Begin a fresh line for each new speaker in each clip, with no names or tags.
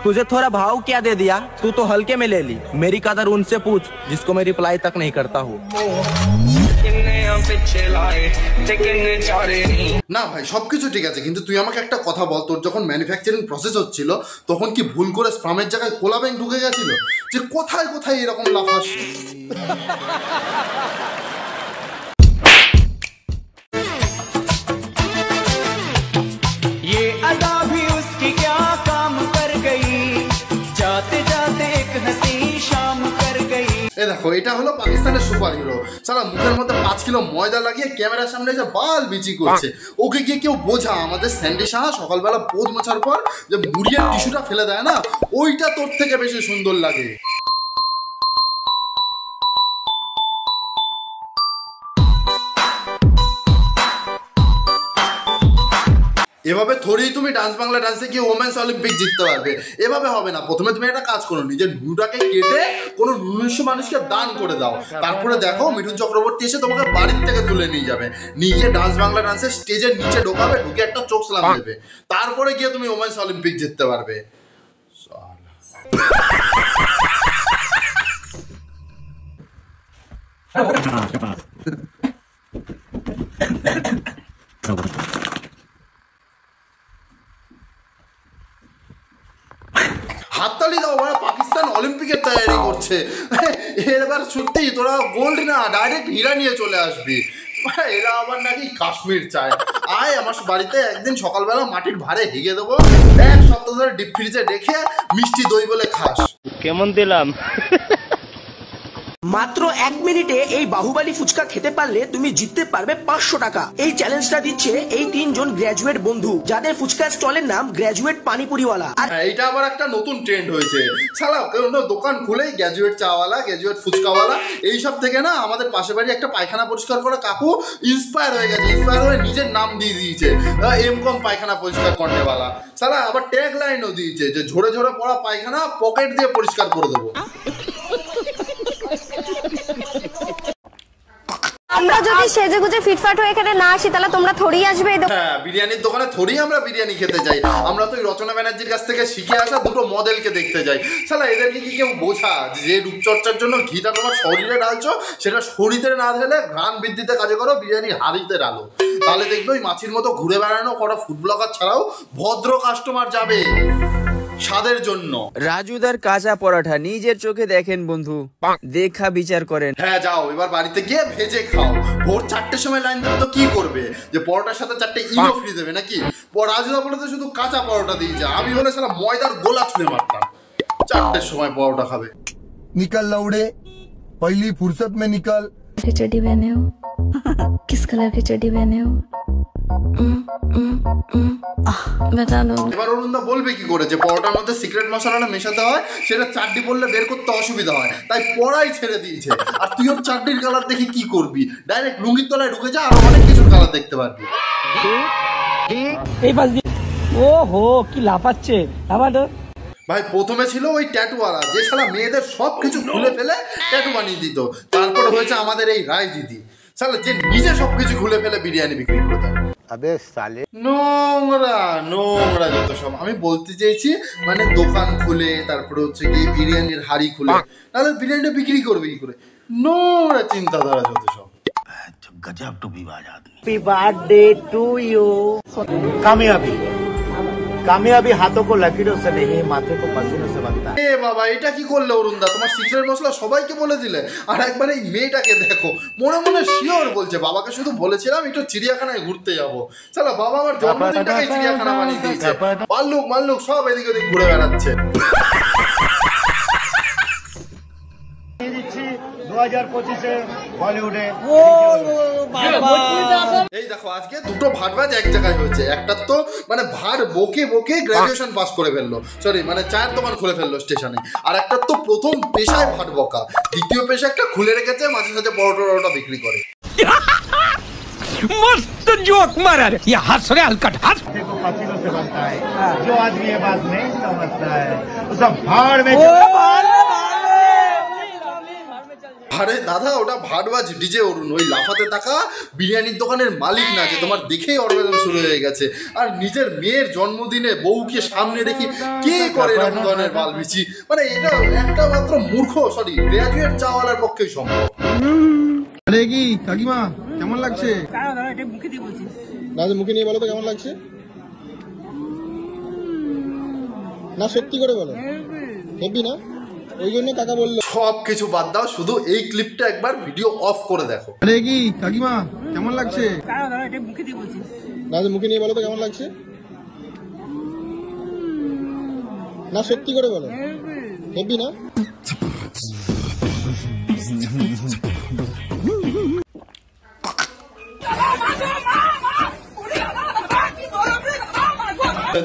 तुझे थोड़ा भाव क्या दे दिया, तू तो हल्के में ले ली। मेरी कदर उनसे पूछ जिसको मैं रिप्लाई तक नहीं करता हूँ।
না ভাই সবকিছু ঠিক আছে, কিন্তু তুই আমাকে একটা কথা বল, তোর যখন ম্যানুফ্যাকচারিং প্রসেস হচ্ছিল তখন কি ভুল করে স্পামের জায়গায় কোলা ব্যাংক ঢুকে গেছিল? যে কোথায় কোথায় এরকম লাফাস?
ये अदा भी उसकी क्या काम कर गई, जाते जाते एक हंसी शाम कर गई।
এ দেখো, এটা হলো পাকিস্তানের সুপার হিরো। সালা মুখের মধ্যে 5 কিলো ময়দা লাগিয়ে ক্যামেরার সামনে এসে বাল বিচি করছে। ওকে গিয়ে কেউ বোঝা আমাদের স্যান্ডি সাহা সকালবেলা পোদ মোছার পর যে মুড়িয়ে টিস্যুটা ফেলে দেয় না, ওইটা তোর থেকে বেশি সুন্দর লাগে। এভাবে থোড়েই তুমি ডান্স বাংলা ডান্সে গিয়ে ওমেন্স অলিম্পিক জিততে পারবে। এভাবে হবে না। প্রথমে তুমি একটা কাজ করো, নিজের নুটাকে কেটে কোনো নুনিশো মানুষকে দান করে দাও। তারপরে দেখো মিঠুন চক্রবর্তী এসে তোমাকে বাড়ির থেকে তুলে নিয়ে যাবে, নিয়ে গিয়ে ডান্স বাংলা ডান্সের স্টেজের নিচে ঢোকাবে, ঢুকে একটা চোখ সালাম দেবে। তারপরে গিয়ে তুমি ওমেন্স অলিম্পিক জিততে পারবে। হাততালি দাও, ওরা পাকিস্তান অলিম্পিকের তৈরি করছে। এবার সত্যি তোরা গোল্ড না ডাইরেক্ট হীরা নিয়ে চলে আসবি। এরা আবার নাকি কাশ্মীর চায়। আয় আমার বাড়িতে একদিন সকালবেলা মাটির ভারে হেগে দেবো, 1 সপ্তাহ ধরে ডিপ ফ্রিজে রেখে মিষ্টি দই বলে খাস।
কেমন দিলাম?
মাত্র 1 মিনিটে এই বাহুবলী ফুচকা খেতে পারলে তুমি জিততে পারবে 500 টাকা। এই চ্যালেঞ্জটা দিচ্ছে এই 3 জন গ্র্যাজুয়েট বন্ধু, যাদের ফুচকা স্টলের নাম গ্র্যাজুয়েট পানিপুরিওয়ালা। আর
এইটা আবার একটা নতুন ট্রেন্ড হয়েছে। সালা কোনো দোকান খুলেই গ্র্যাজুয়েট চাওয়ালা, গ্র্যাজুয়েট ফুচকাওয়ালা, এইসব থেকে না আমাদের পাশে বাড়ি একটা পায়খানা পরিষ্কার করা কাকু ইন্সপায়ার হয়ে গেছে। ইন্সপায়ার হয়ে নিজের নাম দিয়ে দিয়েছে এমকম পায়খানা পরিষ্কার করনেওয়ালা। সালা আবার ট্যাগ লাইনও দিয়েছে যে ঝরে ঝরে পড়া পায়খানা পকেট দিয়ে পরিষ্কার করে দেবো।
আমরা যদি সেজে গুজে ফিটফাট হয়ে এখানে না আসি তাহলে তোমরা থোড়ি আসবে?
হ্যাঁ, বিরিয়ানির দোকানে থোড়ি আমরা বিরিয়ানি খেতে যাই। আমরা তো রচনা ব্যানার্জির কাছ থেকে শিখে আসা দুটো মডেলকে দেখতে যাই। শালা এদেরকে কি কেউ বোঝা যে রূপচর্চার জন্য ঘিটা তোমার শরীরে ঢালছো, সেটা শরীরে না ঢেলে ঘ্রাণ বৃদ্ধিতে কাজে করো, বিরিয়ানি হাড়িতে ঢালো। তাহলে দেখবে ওই মাছির মতো ঘুরে বেড়ানো কটা ফুড ব্লগার ছাড়াও ভদ্র কাস্টমার যাবে স্বাদের জন্য।
রাজুদার কাঁচা পরোটা নিজের চোখে দেখেন বন্ধু, দেখা বিচার করেন।
হ্যাঁ যাও, এবার বাড়িতে গিয়ে ভেজে খাও। ভোর 4টের সময় লাইন দেবে তো কি করবে? যে পরোটার সাথে 4টে ইনো ফ্রি দেবে নাকি? রাজুদা বলে তো শুধু কাঁচা পরোটা দিয়েছে, আমি হলে সারা ময়দার গোলা ছুঁড়ে মারতাম। 4টের সময় পরোটা খাবে।
निकल लौड़े, पहली फुर्सत में निकल।
चड्डी पहने हो? किस कलर की चड्डी पहने हो? बता दो।
এবার অরুণদা বলবে কি করে যে পরোটার মধ্যে সিক্রেট মশলাটা মেশাতে হয়, সেটা চাটনি পড়লে বের করতে অসুবিধা হয়, তাই পড়াই ছেড়ে দিয়েছে। আর তুই ওর চাটনির কালার দেখে কি করবি? ডাইরেক্ট লুঙ্গির তলায় ঢুকে যা, আর অনেক কিছুর কালার দেখতে পারবি।
এই পাশ দিয়ে ও হো কি লাফাচ্ছে আবার।
ভাই প্রথমে ছিল ওই ট্যাটুওয়ালা, যে শালা মেয়েদের সব কিছু খুলে ফেলে ট্যাটু বানিয়ে দিত। তারপরে হয়েছে আমাদের এই রায় দিদি, শালা যে নিজে সবকিছু খুলে ফেলে বিরিয়ানি বিক্রি করে দেয়।
अबे साले
নোংরা নোংরা যত সব। আমি বলতে চাইছি মানে দোকান খুলে তারপরে হচ্ছে কি বিরিয়ানির হাড়ি খুলে, তাহলে বিরিয়ানিটা বিক্রি করবে কি করে? নোংরা চিন্তাধারা যত সব।
गजब टू विवाद आदमी।
Happy birthday to you.
कामयाबी कामयाबी हाथों को लकीरों से नहीं, माथे को पसीनों से बनता है।
এ বাবা, এটা কি করলে অরুণদা? তোমার সিক্রেট মশলা সবাইকে বলে দিলে। আর একবার এই মেয়েটাকে দেখো, মনে মনে শিওর বলছে বাবাকে শুধু বলেছিলাম একটু চিড়িয়াখানায় ঘুরতে যাবো। চলো, বাবা আমার জন্মদিনটাকে চিড়িয়াখানা বানিয়ে দিয়েছে। পাল্লুক মাল্লুক সব এদিক ওদিক ঘুরে বেড়াচ্ছে।
2025 বলিউডে
এই দেখো আজকে দুটো ভাটবাজ এক জায়গায় হয়েছে। একটা তো মানে ভাট বকে বকে গ্রাজুয়েশন পাস করে ফেললো, সরি মানে চায়ের দোকান খুলে ফেললো স্টেশনে। আর একটা তো প্রথম পেশায় ভাট বকা, দ্বিতীয় পেশা একটা খুলে রেখেছে, মাঝে সাঝে পরোটা বিক্রি করে।
मस्त जोक मारा रे, ये हंस रहे हलकट हंस।
को पसीनों से बनता है। जो आदमी ये बात नहीं समझता है वो सब भाड़ में।
আরে দাদা ওটা ভাটবাজ ডিজে অরুণ, ওই লাফাতে থাকা বিরিয়ানির দোকানের মালিক না যে তোমার দেখেই অর্গাজম শুরু হয়ে গেছে। আর নিজের মেয়ের জন্মদিনে বউকে সামনে রেখে কে করে এরকম ধরনের বালবিচি, মানে এটা একটা মাত্র মূর্খ সরি গ্র্যাজুয়েট চাওয়ালার পক্ষেই সম্ভব।
আরে কি কাকিমা কেমন লাগছে? না মুখে নিয়ে বলো তো কেমন লাগছে, না সত্যি করে বলো। হেবি না, ওই জন্য কাকা বললো।
সব কিছু বাদ দাও, শুধু এই ক্লিপটা একবার ভিডিও অফ করে দেখো।
আরে কি কাকিমা কেমন লাগছে? না মুখে নিয়ে বলো তো কেমন লাগছে, না সত্যি করে বলো। হেবি না।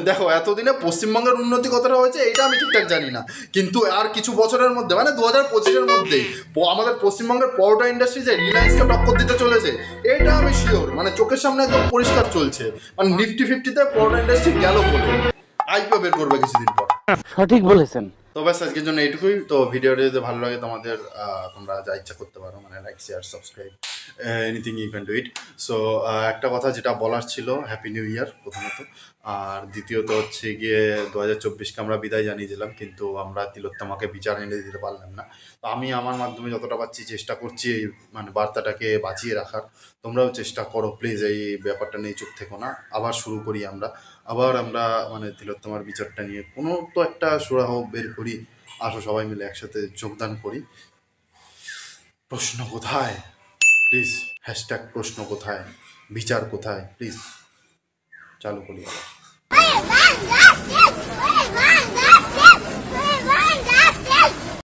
দেখো এতদিনে পশ্চিমবঙ্গের উন্নতি কতটা হয়েছে এটা আমি ঠিকঠাক জানি না, কিন্তু আর কিছু বছরের মধ্যে মানে 2025-এর মধ্যেই আমাদের পশ্চিমবঙ্গের পরোটা ইন্ডাস্ট্রি যে রিলায়েন্সকে টক্কর দিতে চলেছে এটা আমি শিওর, মানে চোখের সামনে একদম পরিষ্কার চলছে। মানে নিফটি 50-তে পরোটা ইন্ডাস্ট্রি গেল বলে আইপিও বের করবে কিছুদিন পর।
সঠিক বলেছেন।
তো ব্যাস আজকের জন্য এইটুকুই। তো ভিডিওটা যদি ভালো লাগে তোমাদের তোমরা যা ইচ্ছা করতে পারো, মানে like share subscribe anything you can do it. So একটা কথা যেটা বলার ছিল, হ্যাপি নিউ ইয়ার প্রথমত, আর দ্বিতীয়ত হচ্ছে গিয়ে 2024-কে আমরা বিদায় জানিয়ে দিলাম, কিন্তু আমরা তিলোত্তমাকে বিচার এনে দিতে পারলাম না। তো আমি আমার মাধ্যমে যতটা পারছি চেষ্টা করছি এই মানে বার্তাটাকে বাঁচিয়ে রাখার। তোমরাও চেষ্টা করো প্লিজ, এই ব্যাপারটা নিয়ে চুপ থেকো না। আবার শুরু করি আমরা মানে তিলোত্তমার বিচারটা নিয়ে কোনো তো একটা সুরাহ বের করি। আসো সবাই মিলে একসাথে যোগদান করি। প্রশ্ন কোথায় প্লিজ, হ্যাশট্যাগ প্রশ্ন কোথায়, বিচার কোথায় প্লিজ চালু করি আবার।